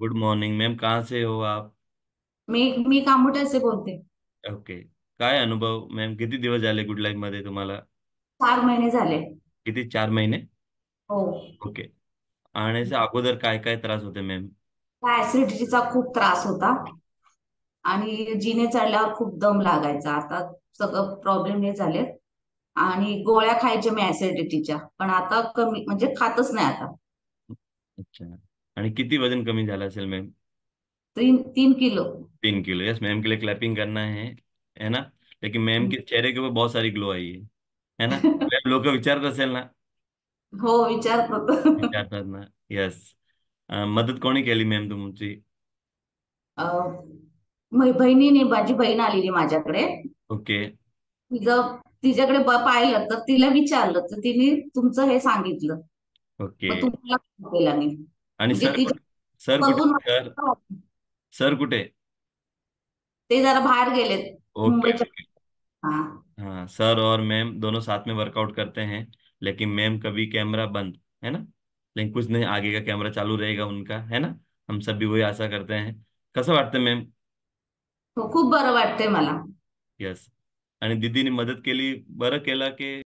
Good morning ma'am, कहाँ से हो आप? मी कांबोट्या से बोलते. ओके. काय अनुभव मॅम, किती दिवस झाले गुड लाईफ मध्ये तुम्हाला? 4 महिने झाले. किती, 4 महिने? हो. ओके. आणण्याच्या अगोदर काय काय त्रास होते मॅम? ऍसिडिटीचा खूप त्रास होता आणि जिने चढल्यावर खूप दम लागायचा. आता सगळं प्रॉब्लेम हे झाले आणि गोळ्या खायच्या मी ऍसिडिटीच्या, पण आता कमी म्हणजे खातच नाही आता. अच्छा. आणि किती वजन कमी झालं असेल ma'am? 3 kilo. 3 kilo. Yes, ma'am के लिए क्लैपिंग करना है ना? लेकिन मैम के चेहरे के ऊपर बहुत सारी ग्लो आई है ना? मैम लोक विचारत असेल ना? हो, विचारतो. विचारतात ना. यस. मदत कोणी केली मॅम तुमची? बहिणीने, माझी बहीण आलेली माझ्याकडे. ओके. तिचं तिच्याकडे पाहिलं तर तिला विचारलं तर तिने तुमचं हे सांगितलं. ओके. मग तुम्हाला call केला मी, आणि म्हणजे सर तिच्या कुठे? सर कुठे? बघून सर? सर कुठे? ते जरा बाहेर गेलेत ओके मुंबईच्या. ओके. हा. हाँ, सर और मैम दोनों साथ में वर्कआउट करते हैं. लेकिन मैम कभी कैमरा बंद, है ना? लेकिन कुछ नहीं, आगे का कैमरा चालू रहेगा उनका, है ना? हम सब भी वही आशा करते हैं. कसं वाटतं मॅम? हो, खूप बरं वाटतंय मला. यस. आणि दीदीने मदत केली, बरं केलं की